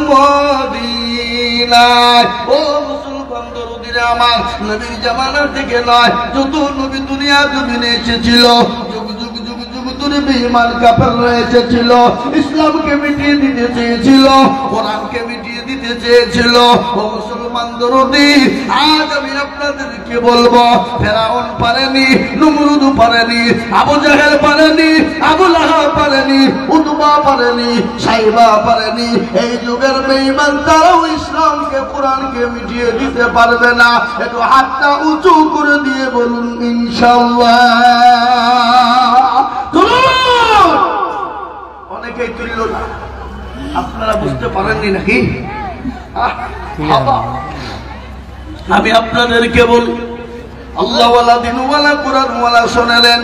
মদিনায়। ও মুসলমান দরদিরা আমার, নবীর জামানা থেকে নয়, যত নবী দুনিয়া জমিনে এসেছিল, যুগ যুগ যুগ যুগ ধরে বেঈমান কাফের এসেছিল, ইসলামকে মিটিয়ে দিতে চেয়েছিল, কোরআনকে মিটিয়ে দিতে চেয়েছিল। ও মুসলমান দরদি, আজ আমি আপনাদেরকে বলবো, ফেরাউন পারেনি, নমরুদ পারেনি, আবু জাহেল পারেনি, আবু লাহাব পারেনি, উতবা পারেনি, সাইবা পারেনি। এই যুগের বেঈমান তারাও ইসলামকে কোরআনকে মিটিয়ে দিতে পারবে না। একটু হাতটা উঁচু করে দিয়ে বলুন ইনশাআল্লাহ। অনেকেই তুলল না, আপনারা বুঝতে পারেননি নাকি? আমি আপনাদেরকে বলি, আল্লাহওয়ালা দিনওয়ালা কোরআনওয়ালা শোনেলেন,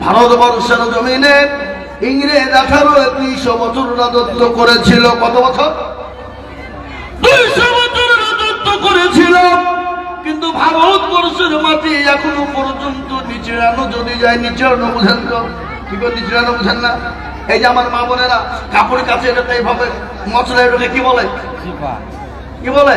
ভারতবর্ষের জমিনে ইংরেজ 1800 বছর রাজত্ব করেছিল। কত বছর? 200 বছর রাজত্ব করেছিল। কিন্তু ভারতবর্ষের মাটি এখনো পর্যন্ত নিচড়ানো যদি যায়, নিচড়ানো বুঝেন তো? কি করে নিচড়ানো বুঝেন না? এই যে আমার মা বোনেরা কাপড় কাছে এটাকে এইভাবে মশলা, এটাকে কি বলে? কি বলে?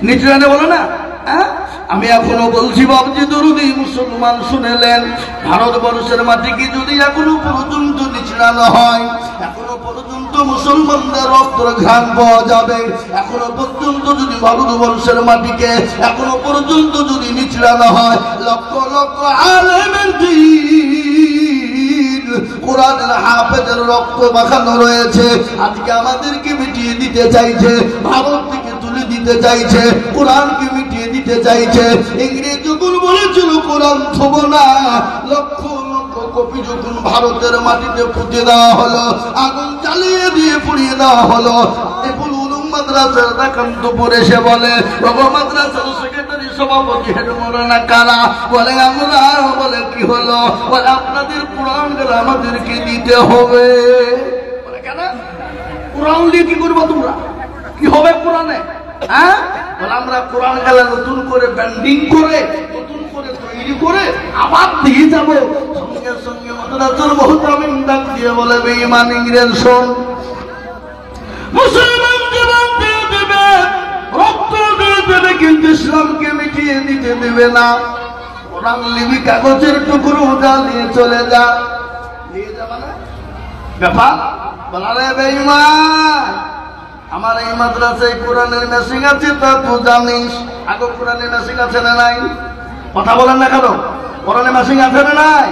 নিচড়ানো বলে না? হ্যাঁ, আমি এখনো বলছি বাবজি দরুদি মুসলমান শুনেলেন, ভারতবর্ষের মাটি কি যদি এখনো পর্যন্ত নিচড়ানো হয়, এখনো পর্যন্ত মুসলমানদের রক্তের ঘ্রাণ পাওয়া যাবে, এখনো পর্যন্ত যদি ভারতবর্ষের মাটিকে এখনো পর্যন্ত যদি নিচড়ানো হয়, লক্ষ লক্ষ আলেমের দ্বীন কোরআনের হাফেজের রক্ত মাখানো রয়েছে, আজকে আমাদেরকে মিটিয়ে দিতে চাইছে, ভারত থেকে তুলে দিতে চাইছে, কোরআনকে মিটিয়ে দিতে চাইছে। ইংরেজ যখন বলেছিল কোরআন থব না, লক্ষ লক্ষ কপি যখন ভারতের মাটিতে পুঁতে দেওয়া হলো, আগুন জ্বালিয়ে দিয়ে পুড়িয়ে দেওয়া হলো। মাদ্রাসার দেখান্তপুর এসে বলে, মাদ্রাসার সেক্রেটারি সভাপতি হেড মৌলানা কারা? বলে আমরা। বলে কি হলো? বলে আপনাদের কোরআন গেলে আমাদেরকে দিতে হবে। বলে কেন? কোরআন দিয়ে কি করবো তোমরা? কি হবে কোরআনে? হ্যাঁ, বলে আমরা কোরআন গেলে নতুন করে ব্যান্ডিং করে, নতুন করে তৈরি করে আবার দিয়ে যাবো। সঙ্গে সঙ্গে মাদ্রাসার মুহতামিম ডাক দিয়ে বলে, বেঈমান ইংরেজ শোন, মুসলমান জীবন দিয়ে দেবে, রক্ত দিয়ে দেবে, কিন্তু ইসলামকে মিটিয়ে দিতে দেবে না। কোরআন লিবি কাগজের টুকরো জ্বালিয়ে চলে যা। নিয়ে যাবা না ব্যাপার? বলে বেঈমান, আমার এই মাদ্রাসায় কোরআনের মেশিং আছে, তা তুই জানিস। আগে কোরআনের মেশিং আছে না নাই? কথা বলেন না কেন? কোরআনের মেশিং আছে না নাই?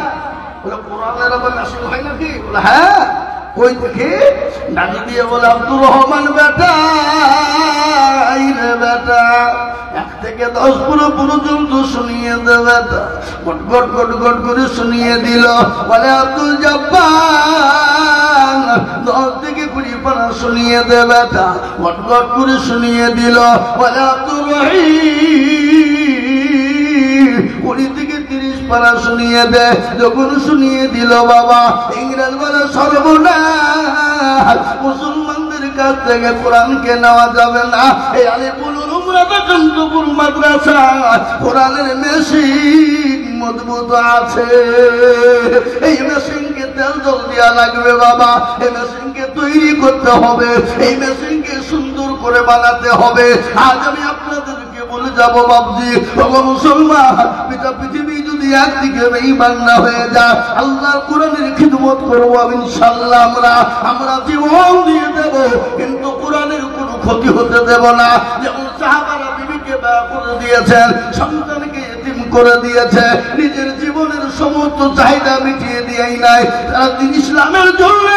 বলে কোরআনের আবার মেশিং হয় নাকি? বলে হ্যাঁ। ওই দেখে ডাক দিয়ে বলে, আব্দুর রহমান বেটা, বেটা 1 থেকে 10 পর্যন্ত শুনিয়ে দে বেটা। গট গট গট গট করে শুনিয়ে দিল। বলে আব্দুল জব্বার 10 থেকে 20 পারা শুনিয়ে দে বেটা। গট গট করে শুনিয়ে দিল। বলে আব্দুর রহিম 20 থেকে 30 পারা শুনিয়ে দে। যখন শুনিয়ে দিল বাবা, ইংরেজ বলে সর্বনাশ, মুসলমানদের কাছ থেকে কোরআনকে নেওয়া যাবে না। এই আলিপুর উমরা কান্তপুর মাদ্রাসা কোরআনের মেশিন মজবুত আছে। এই মেশিনকে তেল জল দেওয়া লাগবে বাবা, এই মেশিনকে তৈরি করতে হবে, এই মেশিনকে সুন্দর করে বানাতে হবে। আজ আমি আপনাদেরকে বলে যাব বাবজি, মুসলমান পৃথিবী যদি একদিকে বেঈমান না হয়ে যায়, আল্লাহর কোরআনের খিদমত করবো ইনশাআল্লাহ। আমরা জীবন দিয়ে দেব, কিন্তু কোরআনের কোনো ক্ষতি হতে দেব না। যেমন সাহাবারা বিবিকে বিয়ে করে দিয়েছেন, সন্তানকে এতিম করে দিয়েছে, নিজের জীবনের সমস্ত চাহিদা মিটিয়ে দিয়েই নাই। তারা দিন ইসলামের জন্য,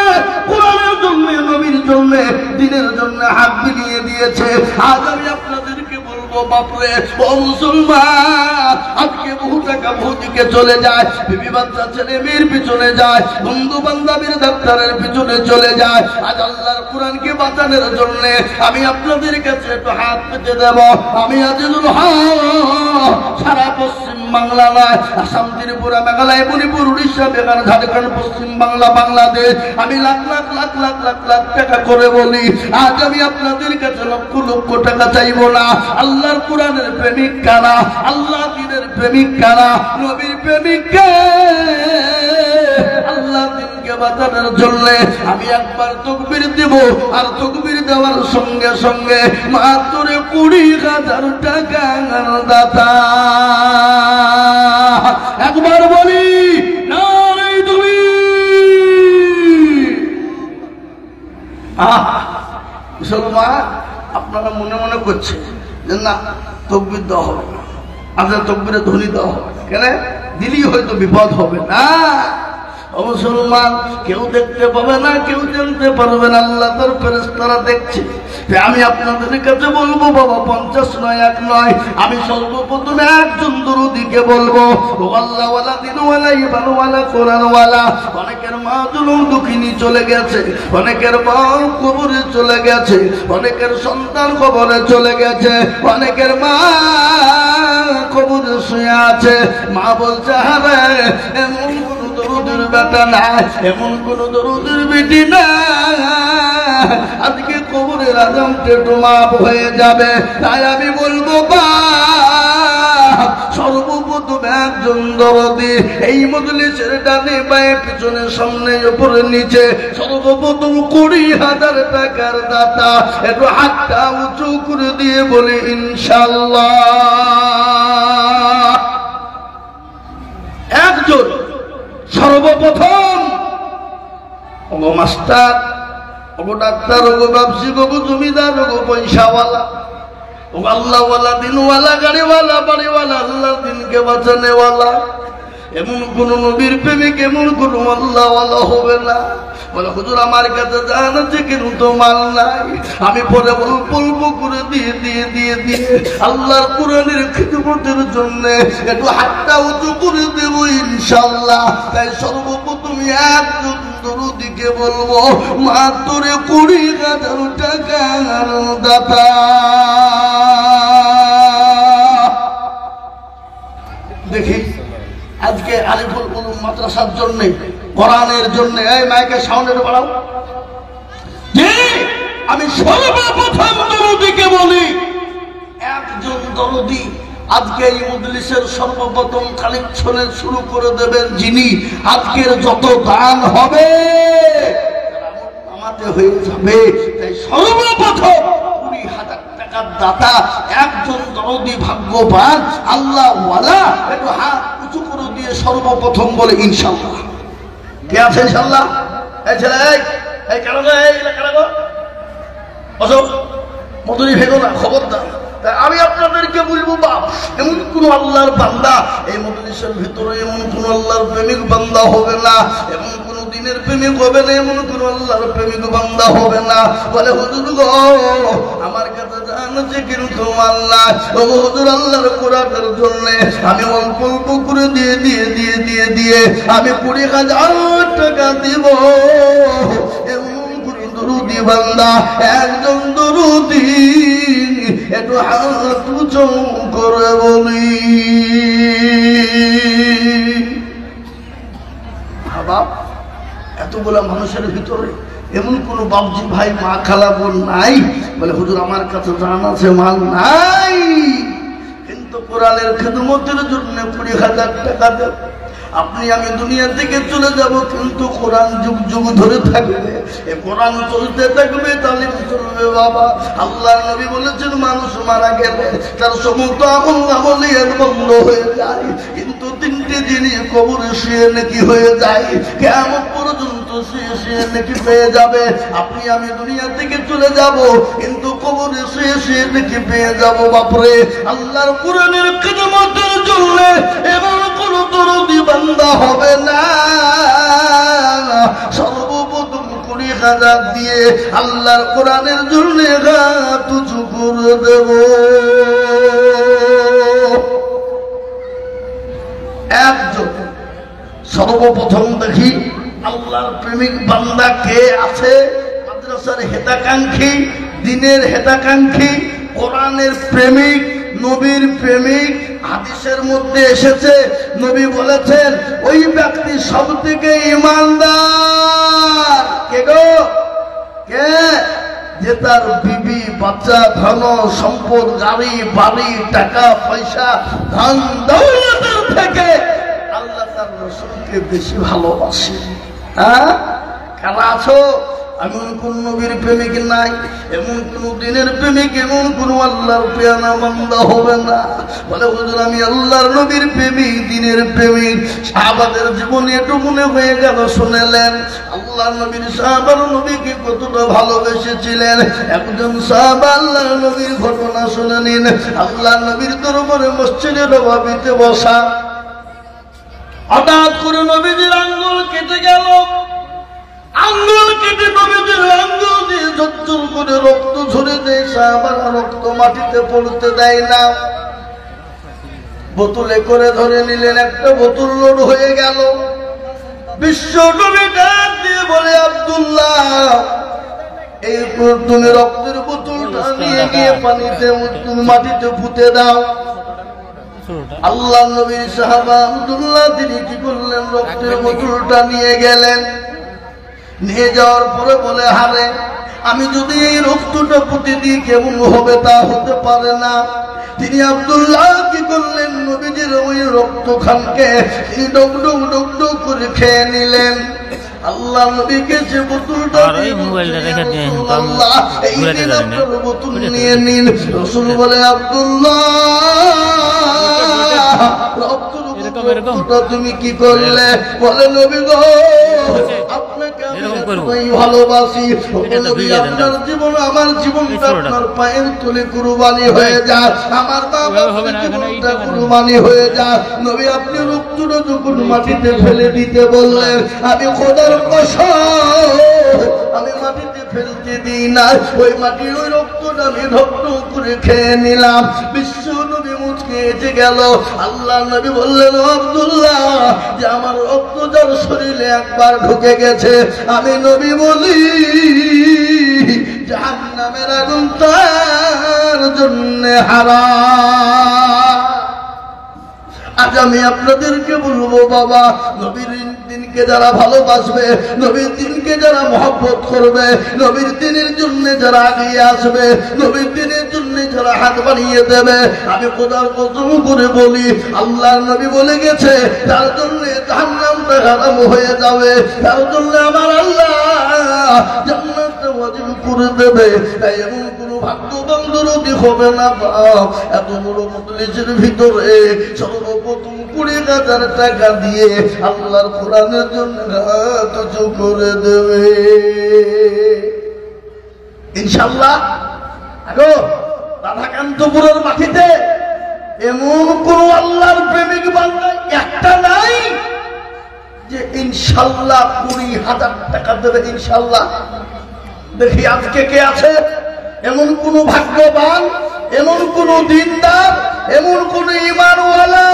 কোরআনের জন্য, নবীর জন্য, দিনের জন্য হাত বিলিয়ে দিয়েছে। আজ আমি আপনাদেরকে বলবো বাপরে, ও মুসলমান, আজকে বহু টাকা বহুদিকে চলে যায়, বিবি বাচ্চা ছেলে মেয়ের পিছনে যায়, বন্ধু বান্ধবের ডাক্তারের পিছনে চলে যায়। আজ আল্লাহর কোরআনকে বাঁচানোর জন্য আমি আপনাদের কাছে একটু হাত পেতে দেব। আমি আজিজুল হক সারা পশ্চিম বাংলা নয়, আসাম, ত্রিপুরা, মেঘালয়, মণিপুর, উড়িষ্যা, বিহার, ঝাড়খণ্ড, পশ্চিম বাংলা, বাংলাদেশ, আমি লাখ লাখ লাখ লাখ লাখ লাখ টাকা করে বলি, আজ আমি আপনাদের কাছে লক্ষ লক্ষ টাকা চাইবো না। আল্লাহর কোরআনের প্রেমিক কারা? আল্লাহ দিনের প্রেমিক কারা? নবীর প্রেমিক কে? আল্লাহ দিন দিনকে বাঁচানোর জন্য আমি একবার তাকবীর দেব, আর তাকবীর দেওয়ার সঙ্গে সঙ্গে মাত্র 20,000 টাকার দাতা। একবার বলি নারে তাকবীর। মুসলমান, আপনারা মনে মনে করছে যে না তাকবীর দেওয়া হবে না, আপনার তাকবীরে ধ্বনি দেওয়া হবে না, কেন দিলেই হয়তো বিপদ হবে না। ও মুসলমান, কেউ দেখতে পাবে না, কেউ জানতে পারবে না, আল্লাহ তার ফেরেশতারা দেখছে। আমি আপনাদের কাছে বলবো বাবা, 50 নয়, 1 নয়, আমি সর্বপ্রথমে একজন দরুদীকে বলবো, ও আল্লাহওয়ালা, দিনওয়ালা, ইমানওয়ালা, কোরআনওয়ালা। অনেকের মা জনম দুঃখিনী চলে গেছে, অনেকের মা কবরে চলে গেছে, অনেকের সন্তান কবরে চলে গেছে, অনেকের মা কবরে শুয়ে আছে। মা বলছে আরে এমন কোন দরুদের বেটা না, এমন কোন দরুদের বেটি না, আজকে কবরের আযাব টেটু মাপ হয়ে যাবে। তাই আমি বলবো বাপ, সর্বপ্রথম একজন দরদি এই মজলিসের ডানে বায়ে পিছনে সামনে উপরে নিচে সর্বপ্রথম 20,000 টাকার দাতা, একটু হাতটা উঁচু করে দিয়ে বলি ইনশাআল্লাহ। একজন সর্বপ্রথম। ওগো মাস্টার, ওগো ডাক্তার, ওগো ব্যবসায়িক, ওগো জমিদার, ওগো পয়সাওয়ালা, ওগো আল্লাহওয়ালা, দিনওয়ালা, গাড়িওয়ালা, বাড়িওয়ালা, আল্লাহর দিনকে বাঁচানেওয়ালা, এমন কোন নবীর প্রেমিক, এমন কোন আল্লাহওয়ালা হবে না বলে হুজুর আমার কাছে জান আছে কিন্তু মাল নাই। আমি পরে বলবো করে দিয়ে দিয়ে দিয়ে দিয়ে আল্লাহর কোরআনের খিদমতের জন্য একটু হাতটা উঁচু করে দেবো ইনশাআল্লাহ। তাই সর্বপ্রথম একজন দরুদীকে বলবো, মাত্র 20,000 টাকার দাতা। দেখি আজকে আলিফুল উলুম মাদ্রাসার জন্য, কোরআনের জন্য, এই মাইকের সাউন্ড বাড়াও। আমি সর্বপ্রথম দরুদীকে বলি, একজন দরুদী আজকে এই মজলিসের সর্বপ্রথম কালেকশনের শুরু করে দেবেন, যিনি আজকের যত দান হবে আমাদের হয়ে যাবে। তাই সর্বপ্রথম 20,000 টাকার দাতা একজন দরদি, ভাগ্যবান আল্লাহওয়ালা, একটু হাত উঁচু করে দিয়ে সর্বপ্রথম বলে ইনশাআল্লাহ। কে আছে ইনশাআল্লাহ? এই ছেলে, এই কেন গো, এই কেন গো, অশোক মধুরী ভেগো না, খবরদার। তাই আমি আপনাদেরকে বলবো বাপ, এমন কোন আল্লাহর বান্দা এই মজলিসের ভিতরে, এমন কোন আল্লাহর প্রেমিক বান্দা হবে না, এমন কোন দিনের প্রেমিক হবে না, এমন কোন আল্লাহর প্রেমিক বান্দা হবে না বলে হুজুর গো আমার কাছে জান আছে কিন্তু আল্লাহ, ও হুজুর আল্লাহর কোরআনের জন্য আমি অল্প অল্প করে দিয়ে দিয়ে দিয়ে দিয়ে দিয়ে আমি 20,000 টাকা দিব। এমন কোন দরুদী বান্দা, একজন দরুদী একটু হাত উঁচু করে বলি। বাপ, এতগুলা মানুষের ভিতরে এমন কোন বাবজি ভাই, মা, খালা, বোন নাই বলে হুজুর আমার কাছে জান আছে, মাল নাই, কিন্তু কোরআনের খিদমতের জন্য 20,000 টাকা দেব। আপনি আমি দুনিয়া থেকে চলে যাব, কিন্তু কোরআন যুগ যুগ ধরে থাকবে, এই কোরআন চলতে থাকবে, তালিম চলবে বাবা। আল্লাহর নবী বলেছেন মানুষ মারা গেলে তার সমস্ত আমল বন্ধ হয়ে যায়, কিন্তু 3টে জিনিস কবরে শুয়ে নাকি হয়ে যায়, কিয়ামত পর্যন্ত শুয়ে শুয়ে নাকি পেয়ে যাবে। আপনি আমি দুনিয়া থেকে চলে যাব, কিন্তু কবরে শুয়ে শুয়ে নাকি পেয়ে যাব। বাপরে, আল্লাহর কোরআনের খিদমতের জন্য এমন কোন দরদি বান্দা হবে না, সর্বপ্রথম 20,000 দিয়ে আল্লাহর কোরআনের জন্য হাত উঁচু করে দেব। একজন সর্বপ্রথম দেখি আল্লাহর প্রেমিক বান্দা কে আছে? মাদ্রাসার হেতাকাঙ্ক্ষী, দিনের হেতাকাঙ্ক্ষী, কোরআনের প্রেমিক, নবীর প্রেমিক। হাদিসের মধ্যে এসেছে, নবী বলেছেন ওই ব্যক্তি সব থেকে ঈমানদার। কে গো? কে? যে তার বিবি, বাচ্চা, ধন সম্পদ, গাড়ি বাড়ি, টাকা পয়সা, ধন দৌলতের থেকে আল্লাহ তার রাসূলকে বেশি ভালোবাসে। হ্যাঁ, কারা আছো? এমন কোন নবীর প্রেমিক নাই, এমন কোন দিনের প্রেমিক, এমন কোন আল্লাহর পেয়ানা বান্দা হবে না বলে হুজুর আমি আল্লাহর নবীর প্রেমিক, দিনের প্রেমিক। সাহাবাদের জীবনে একটু মনে হয়ে গেল, শুনেলেন আল্লাহর নবীর সাহাবার নবীকে কতটা ভালোবেসেছিলেন। একজন সাহাবা আল্লাহর নবীর ঘটনা শুনে নিন। আল্লাহর নবীর দরবারে মসজিদে নববীতে বসা, হঠাৎ করে নবীজির আঙ্গুল কেটে গেল। আঙ্গুল কেটে নবীজির আঙ্গুল দিয়ে ঝরঝর করে রক্ত ঝরে দেয়। সাহাবারা রক্ত মাটিতে পড়তে দেয় না, বোতলে করে ধরে নিলেন। একটা বোতল লোড হয়ে গেল। বিশ্ব নবী ডাক দিয়ে বলে আব্দুল্লাহ, এই তুমি রক্তের বোতলটা নিয়ে গিয়ে পানিতে তুমি মাটিতে পুঁতে দাও। আল্লাহ নবীর সাহাবা আব্দুল্লাহ তিনি কি করলেন, রক্তের বোতলটা নিয়ে গেলেন। নিয়ে যাওয়ার পরে বলে হারে আমি যদি এই রক্তটা পুঁতে দিই কেমন হবে, তা হতে পারে না। তিনি আব্দুল্লাহ কি করলেন, নবীজির ওই রক্তখানকে তিনি ডক ডক ডক ডক করে খেয়ে নিলেন। আল্লাহ নবীকে যে বোতলটা বোতল নিয়ে নিন। রাসূল বলে আব্দুল্লাহ তুমি কি করলে? বলে নবী গো আপনাকে আমি ভালোবাসি। আপনার জীবন আমার জীবনটা আপনার পায়ের তলে কুরবানি হয়ে যায়, আমার বাবার জীবনটা কুরবানি হয়ে যায়। নবী আপনি রক্তটা যখন মাটিতে ফেলে দিতে বললেন, আমি খোদার কসম আমি মাটিতে ফেলতে দিই না, ওই মাটির ওই রক্তটা আমি ঢকঢক করে খেয়ে নিলাম। বিশ্ব নবী মুচকে এসে গেল। আল্লাহ নবী বললেন আব্দুল্লাহ যে আমার রক্ত যার শরীরে একবার ঢুকে গেছে, আমি নবী বলি জাহান্নামের আগুন তার জন্য হারাম। আজ আমি আপনাদেরকে বলবো বাবা, নবীর দিনকে যারা ভালোবাসবে, নবীর দিনকে যারা মহব্বত করবে, নবীর দিনের জন্য যারা এগিয়ে আসবে, নবীর দিনের জন্য যারা হাত বাড়িয়ে দেবে, আমি খোদার কসম করে বলি আল্লাহর নবী বলে গেছে তার জন্য জাহান্নামটা হারাম হয়ে যাবে, তার জন্য আমার আল্লাহ জান্নাতটা ওয়াজিব করে দেবে। তাই এমন কোনো ভাগ্যবান দরদি হবে না বাপ, এত বড় মজলিসের ভিতরে সর্বপ্রথম 20,000 টাকা দিয়ে আল্লাহর কোরআনের জন্য কিছু করে দেবে ইনশাআল্লাহ। আগো রাধাকান্তপুরের মাটিতে এমন কোন আল্লাহর প্রেমিক বান্দা একটা নাই যে ইনশাআল্লাহ 20,000 টাকা দেবে ইনশাআল্লাহ। দেখি আজকে কে আছে এমন কোন ভাগ্যবান, এমন কোন দিনদার, এমন কোন ঈমানওয়ালা?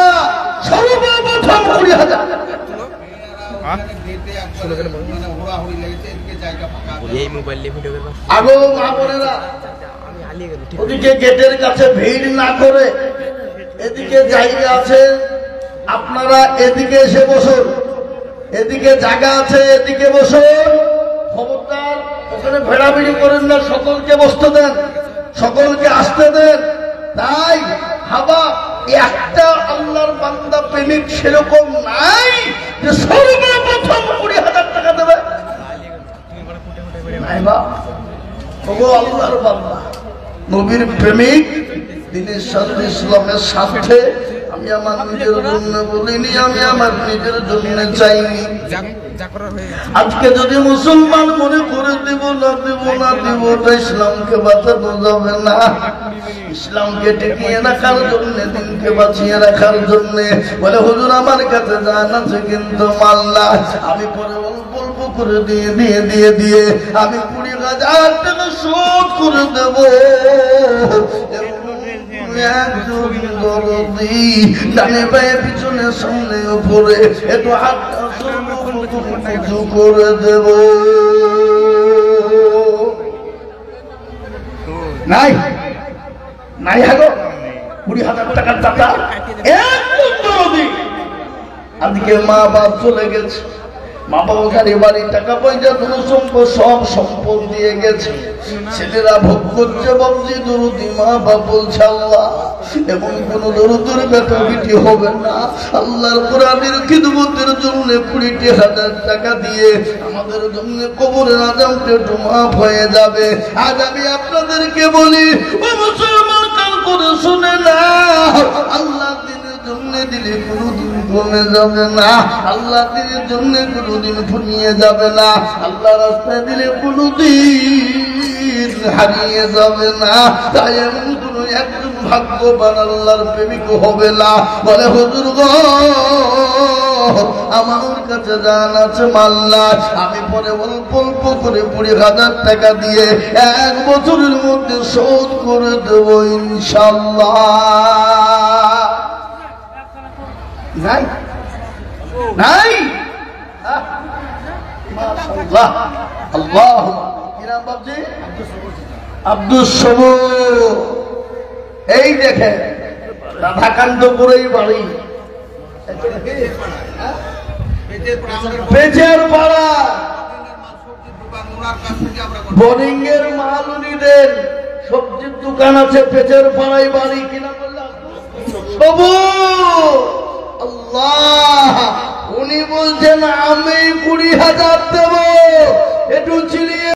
সর্বপ্রথম 20,000। আগো মা বোনেরা, ওদিকে গেটের কাছে ভিড় না করে এদিকে জায়গা আছে, আপনারা এদিকে এসে বসুন, এদিকে জায়গা আছে এদিকে বসুন। খবরদার ওখানে ভেড়াভিড়ি করেন না, সকলকে বসতে দেন, সকলকে আসতে দেন। তাই হাবা একটা আল্লাহর বান্দা প্রেমিক সেরকম নাই যে সর্বপ্রথম 20,000 টাকা দেবে। আল্লাহর বান্দা নবীর প্রেমিক, দিনের সাথে ইসলামের স্বার্থে আমি আমার নিজের জন্য বলিনি, আমি আমার নিজের জন্য চাইনি। আজকে যদি মুসলমান মনে করে দেব না দেব না দেব, ইসলামকে বাঁচানো যাবে না। ইসলামকে টিকিয়ে রাখার জন্য, দিনকে বাঁচিয়ে রাখার জন্য বলে হুজুর আমার কাছে জান আছে কিন্তু মাল না, আমি পরে অল্প অল্প করে দিয়ে আমি 20,000 টাকা শোধ করে দেব। ডানে পায়ে পিছনে সামনে উপরে একটু হাত করে দেব। নাই নাই হাগো 20,000 টাকার টাকা আজকে মা বাপ চলে গেছে, মা বাবা গাড়ি বাড়ি টাকা পয়সা ধন সম্পদ সব সম্পদ দিয়ে গেছে, ছেলেরা ভোগ করছে। বাবজি দরুদি মা বাপ বলছে আল্লাহ এবং কোন দরুদের বেটা বিটি হবে না। আল্লাহর কোরআনের খিদমতের জন্য 20,000 টাকা দিয়ে আমাদের জন্য কবরের আযাবটা একটু মাফ হয়ে যাবে। আজ আমি আপনাদেরকে বলি ও মুসলমান, কাল করে শুনে না, আল্লাহ দিনের জন্য দিলে কোনদিন কমে যাবে না, আল্লাহ দিনের জন্য কোনদিন ফুরিয়ে যাবে না, আল্লাহ রাস্তায় দিলে কোনদিন হারিয়ে যাবে না। তাই এমন কোন একজন ভাগ্যবান আল্লাহর প্রেমিক হবে না বলে হুজুর গো আমার কাছে জান আছে মাল না, আমি পরে অল্প অল্প করে 20,000 টাকা দিয়ে 1 বছরের মধ্যে শোধ করে দেব ইনশাআল্লাহ। নাই নাই মাশাআল্লাহ। আল্লাহ কি নাম বাবজি? আব্দুস সবুর। এই দেখেন রাধাকান্তপুরেই বাড়ি, পেঁচের পাড়া, বোর্ডিং এর মাল উনি দেন, সবজির দোকান আছে পেঁচের পাড়ায় বাড়ি। কিনা বললাম সবুর। আল্লাহ উনি বলছেন আমি 20,000 দেব, একটু চিলিয়ে